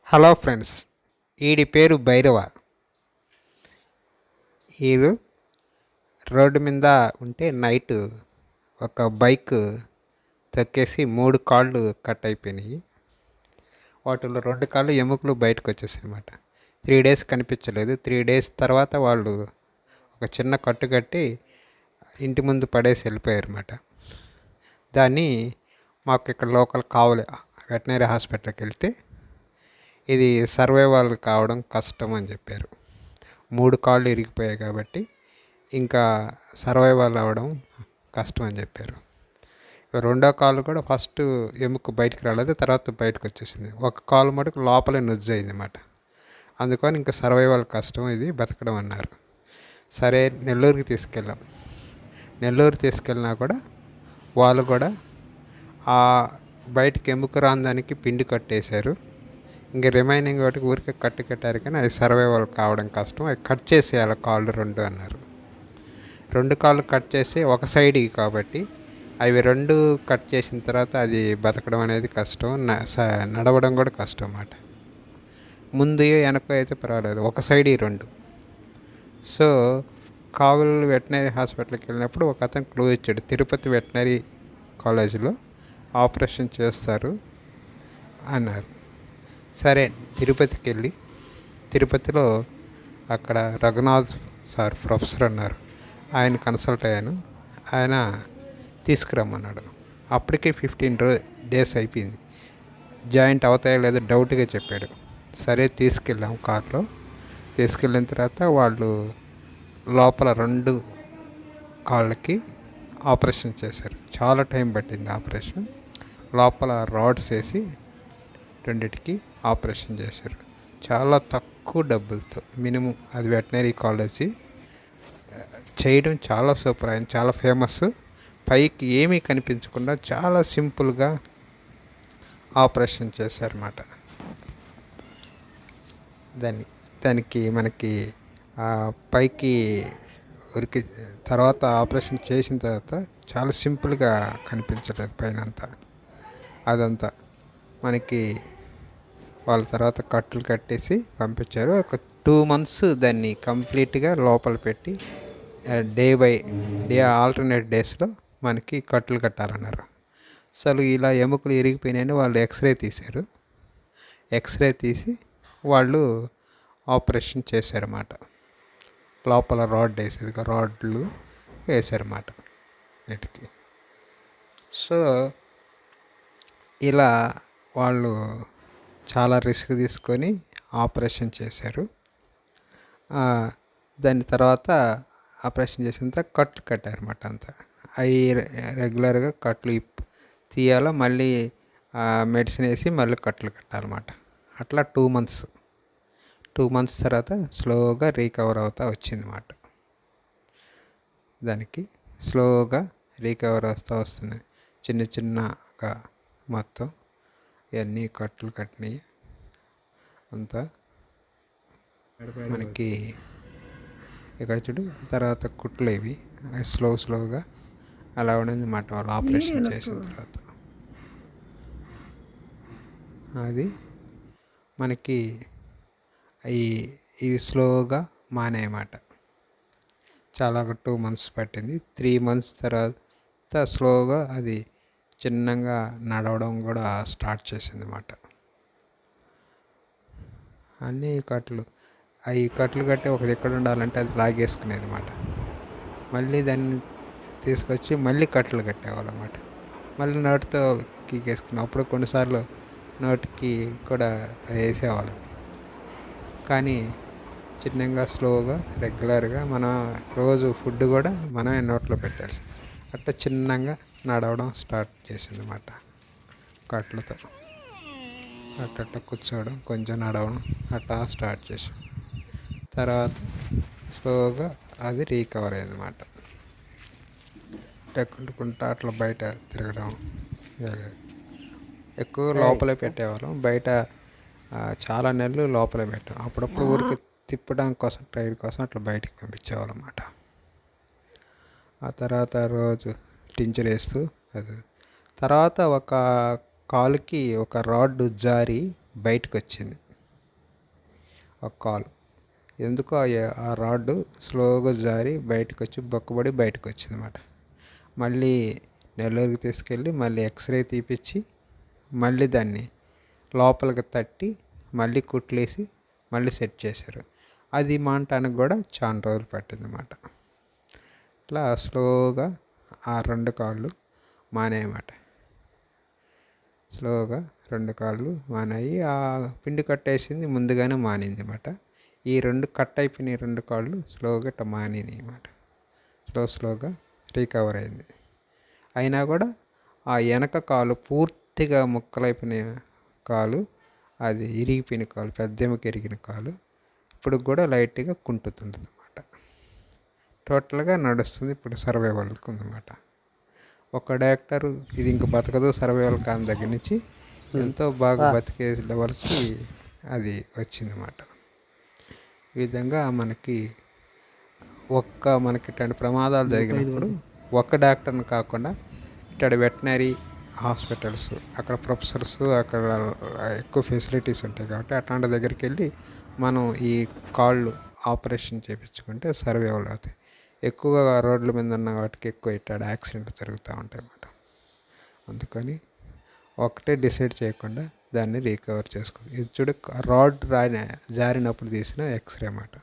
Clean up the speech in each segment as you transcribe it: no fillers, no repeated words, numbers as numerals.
Hello friends, ఈడి పేరు భైరవ. ఈడు రోడ్డు మీద ఉంటే నైట్ ఒక బైక్ తొక్కేసి 3 కాళ్ళు కట్ అయిపోయినాయి. వాటిలో 2 కాళ్ళు ఎముకలు బయటకు వచ్చేసాయి అన్నమాట. 3 డేస్ కనిపించలేదు. 3 డేస్ తర్వాత వాళ్ళు ఒక చిన్న కట్టు కట్టి ఇంటి ముందు పడేసి వెళ్ళిపోయారు అన్నమాట. దాన్ని మాకు ఇక్కడ లోకల్ కావాలి వెటనరీ హాస్పిటల్కి వెళ్తే ఇది సర్వైవల్ కావడం కష్టం అని చెప్పారు. 3 కాళ్ళు ఇరిగిపోయాయి కాబట్టి ఇంకా సర్వైవల్ అవ్వడం కష్టం అని చెప్పారు. రెండో కాలు కూడా ఫస్ట్ ఎముక బయటకు రాలేదు, తర్వాత బయటకు వచ్చేసింది. ఒక కాలు మటుకు లోపలే నుజ్జు అయింది అన్నమాట. అందుకని ఇంకా సర్వైవల్ కష్టం, ఇది బతకడం అన్నారు. సరే నెల్లూరుకి తీసుకెళ్ళాం. నెల్లూరు తీసుకెళ్ళినా కూడా వాళ్ళు కూడా ఆ బయటికి ఎముక రాని దానికి పిండి కట్టేశారు. ఇంక రిమైనింగ్ వాటికి ఊరికే కట్టారు కానీ అది సర్వైవల్ కావడం కష్టం, అది కట్ చేసేయాలి కాళ్ళు 2 అన్నారు. 2 కాళ్ళు కట్ చేసి ఒక సైడ్ కాబట్టి అవి 2 కట్ చేసిన తర్వాత అది బతకడం అనేది కష్టం, నడవడం కూడా కష్టం అన్నమాట. ముందు వెనక అయితే పర్వాలేదు, ఒక సైడ్ 2. సో కావల్ వెటనరీ హాస్పిటల్కి వెళ్ళినప్పుడు ఒక అతను క్లూ ఇచ్చాడు, తిరుపతి వెటనరీ కాలేజీలో ఆపరేషన్ చేస్తారు అన్నారు. సరే తిరుపతికి వెళ్ళి తిరుపతిలో అక్కడ రఘునాథ్ సార్ ప్రొఫెసర్ అన్నారు, ఆయన కన్సల్ట్ అయ్యాను. ఆయన తీసుకురమ్మన్నాడు. అప్పటికే 15 డేస్ అయిపోయింది. జాయింట్ అవుతాయో లేదో డౌట్గా చెప్పాడు. సరే తీసుకెళ్ళాం కార్లో. తీసుకెళ్ళిన తర్వాత వాళ్ళు లోపల 2 కాళ్ళకి ఆపరేషన్ చేశారు. చాలా టైం పట్టింది ఆపరేషన్. లోపల రాడ్స్ వేసి 2టికి ఆపరేషన్ చేశారు. చాలా తక్కువ డబ్బులతో, మినిమం. అది వెటనరీ కాలేజీ చేయడం చాలా సూపర్. ఆయన చాలా ఫేమస్. పైకి ఏమీ కనిపించకుండా చాలా సింపుల్గా ఆపరేషన్ చేశారన్నమాట. దానికి మనకి పైకి ఉరికి తర్వాత ఆపరేషన్ చేసిన తర్వాత చాలా సింపుల్గా కనిపించలేదు పైన అంతా. అదంతా మనకి వాళ్ళ తర్వాత కట్లు కట్టేసి పంపించారు. ఒక 2 months దాన్ని కంప్లీట్గా లోపల పెట్టి డే బై డే ఆల్టర్నేట్ డేస్లో మనకి కట్లు కట్టాలన్నారు. అసలు ఇలా ఎముకలు ఇరిగిపోయినాయని వాళ్ళు ఎక్స్రే తీశారు. ఎక్స్రే తీసి వాళ్ళు ఆపరేషన్ చేశారన్నమాట. లోపల రాడ్ వేసేది, రాడ్లు వేశారన్నమాట వీటికి. సో ఇలా వాళ్ళు చాలా రిస్క్ తీసుకొని ఆపరేషన్ చేశారు. దాని తర్వాత ఆపరేషన్ చేసిన తర్వాత కట్లు కట్టారన్నమాట అంతా. అవి రెగ్యులర్గా కట్లు తీయాలో మళ్ళీ మెడిసిన్ వేసి మళ్ళీ కట్లు కట్టాలన్నమాట. అట్లా 2 months. 2 months తర్వాత స్లోగా రీకవర్ అవుతా వచ్చిందన్నమాట. దానికి స్లోగా రీకవర్ వస్తున్నాయి. చిన్నగా మొత్తం ఇవన్నీ కట్లు కట్టినాయి అంతా మనకి. ఇక్కడ చూడు, తర్వాత కుట్లు ఇవి స్లోగా అలా ఉండేది మాట. వాళ్ళు ఆపరేషన్ చేసిన తర్వాత అది మనకి ఇవి స్లోగా మానేయమాట. చాలా 2 months పట్టింది. 3 months తర్వాత స్లోగా అది చిన్నగా నడవడం కూడా స్టార్ట్ చేసింది అన్నమాట. అన్నీ కట్లు కట్టి ఒక ఎక్కడ ఉండాలంటే అది లాగేసుకునేది అన్నమాట. మళ్ళీ దాన్ని తీసుకొచ్చి మళ్ళీ కట్లు కట్టేవాళ్ళు అన్నమాట. మళ్ళీ నోటితో కీకేసుకున్నాం. అప్పుడు కొన్నిసార్లు నోటికి కూడా వేసేవాళ్ళు. కానీ చిన్నగా స్లోగా రెగ్యులర్గా మన రోజు ఫుడ్ కూడా మనమే నోట్లో పెట్టాలి. అట్లా చిన్నగా నడవడం స్టార్ట్ చేసింది అన్నమాట. కట్లతో అట్లా కూర్చోవడం, కొంచెం నడవడం అట్లా స్టార్ట్ చేసాం. తర్వాత స్లోగా అది రీకవర్ అయ్యింది అన్నమాట. టెక్కుంటుకుంటా అట్లా బయట తిరగడం. ఎక్కువ లోపలే పెట్టేవాళ్ళం. బయట చాలా నెలలు లోపలే పెట్టాం. అప్పుడప్పుడు ఊరికి తిప్పడం కోసం, ట్రైల్ కోసం అట్లా బయటికి పంపించేవాళ్ళం అన్నమాట. ఆ తర్వాత రోజు టించర్ వేస్తూ అది. తర్వాత ఒక కాలుకి ఒక రాడ్ జారి బయటకు వచ్చింది. ఒక కాలు. ఎందుకో ఆ రాడ్ స్లోగా జారి బయటకు వచ్చి బొక్కబడి బయటకు వచ్చిందన్నమాట. మళ్ళీ నెల్లూరుకి తీసుకెళ్ళి మళ్ళీ ఎక్స్రే తీపిచ్చి మళ్ళీ దాన్ని లోపలికి తట్టి మళ్ళీ కుట్లేసి మళ్ళీ సెట్ చేశారు. అది మానటానికి కూడా చాలా రోజులు పట్టిందన్నమాట. ఇట్లా స్లోగా ఆ 2 కాళ్ళు మానేయమాట. స్లోగా 2 కాళ్ళు మానాయి. ఆ పిండి కట్టేసింది ముందుగానే మానింది అన్నమాట. ఈ 2 కట్ అయిపోయిన 2 కాళ్ళు స్లోగా ఇట్లా మానినాయి అన్నమాట. స్లోగా రికవర్ అయింది. అయినా కూడా ఆ వెనక కాలు పూర్తిగా ముక్కలైపోయిన కాలు, అది ఇరిగిపోయిన కాలు, పెద్దెముక ఇరిగిన కాలు ఇప్పుడు కూడా లైట్గా కుంటుతుంది అన్నమాట. టోటల్గా నడుస్తుంది, ఇప్పుడు సర్వైవల్కి ఉందన్నమాట. ఒక డాక్టరు ఇది ఇంక బతకదు సర్వైవల్ కాని దగ్గర నుంచి ఎంతో బాగా బతికే లెవెల్కి అది వచ్చిందన్నమాట. ఈ విధంగా మనకి ఇట్లాంటి ప్రమాదాలు జరిగినప్పుడు ఒక్క డాక్టర్ని కాకుండా ఇట్లాంటి వెటనరీ హాస్పిటల్స్, అక్కడ ప్రొఫెసర్స్, అక్కడ ఎక్కువ ఫెసిలిటీస్ ఉంటాయి కాబట్టి అట్లాంటి దగ్గరికి వెళ్ళి మనం ఈ కాళ్ళు ఆపరేషన్ చేయించుకుంటే సర్వైవల్ అవుతాయి. ఎక్కువగా రోడ్ల మీద ఉన్న వాటికి ఎక్కువ ఇట్లాంటి యాక్సిడెంట్లు జరుగుతూ ఉంటాయి అన్నమాట. అందుకని ఒకటే డిసైడ్ చేయకుండా దాన్ని రికవర్ చేసుకోండి. ఇది చూడు, రాడ్ జారినప్పుడు తీసిన ఎక్స్రే అన్నమాట.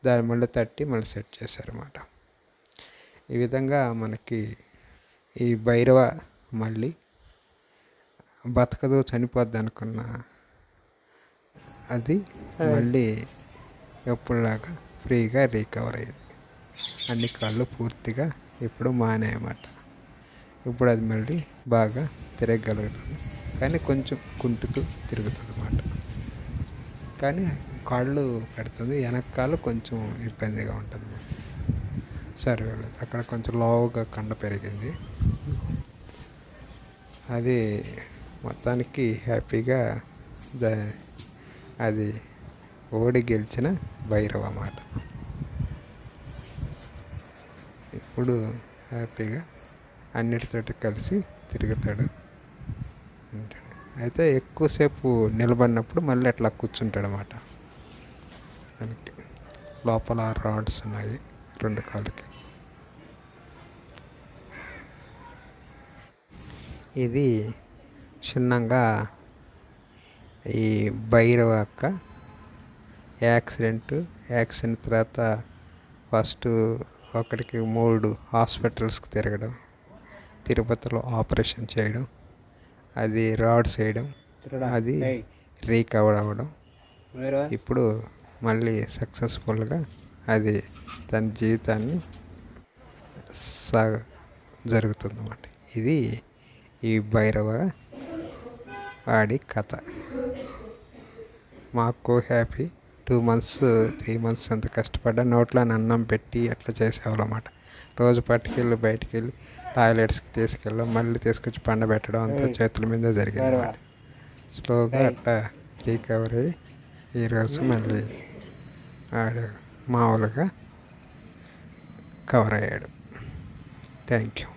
దాన్ని మళ్ళీ తట్టి మళ్ళీ సెట్ చేశారన్నమాట. ఈ విధంగా మనకి ఈ భైరవ మళ్ళీ బతకదు చనిపోద్ది అనుకున్న అది మళ్ళీ ఎప్పుడులాగా ఫ్రీగా రికవర్ అయ్యింది. అన్ని కాళ్ళు పూర్తిగా ఇప్పుడు మానేయమాట. ఇప్పుడు అది మళ్ళీ బాగా తిరగగలుగుతుంది, కానీ కొంచెం కుంటుతూ తిరుగుతుంది అన్నమాట. కానీ కాళ్ళు పెడుతుంది, వెనక కాళ్ళు కొంచెం ఇబ్బందిగా ఉంటుంది. సరే, అక్కడ కొంచెం లోవుగా కండ పెరిగింది. అది మొత్తానికి హ్యాపీగా అది ఓడి గెలిచిన భైరవ అన్నమాట. ఇప్పుడు హ్యాపీగా అన్నిటితోటి కలిసి తిరుగుతాడు. అయితే ఎక్కువసేపు నిలబడినప్పుడు మళ్ళీ అట్లా కూర్చుంటాడు అన్నమాట. దానికి లోపల రాడ్స్ ఉన్నాయి 2 కాళ్ళకి. ఇది క్షుణ్ణంగా ఈ భైరవ యొక్క యాక్సిడెంట్ తర్వాత ఫస్ట్ 3 హాస్పిటల్స్కి తిరగడం, తిరుపతిలో ఆపరేషన్ చేయడం, అది రాడ్స్ వేయడం, అది రీకవర్ అవ్వడం, ఇప్పుడు మళ్ళీ సక్సెస్ఫుల్గా అది తన జీవితాన్ని జరుగుతుందన్నమాట. ఇది ఈ భైరవ వాడి కథ. మాకు హ్యాపీ 2 months 3 months అంత కష్టపడ్డా నోట్లో అన్నం పెట్టి అట్లా చేసేవాళ్ళం అన్నమాట. రోజు పట్టుకెళ్ళి బయటికి వెళ్ళి టాయిలెట్స్కి తీసుకెళ్ళడం, మళ్ళీ తీసుకొచ్చి పండబెట్టడం అంతా చేతుల మీద జరిగింది అన్నమాట. స్లోగా అట్లా రికవర్ అయ్యి ఈరోజు మళ్ళీ ఆడు మామూలుగా కవర్ అయ్యాడు. Thank you.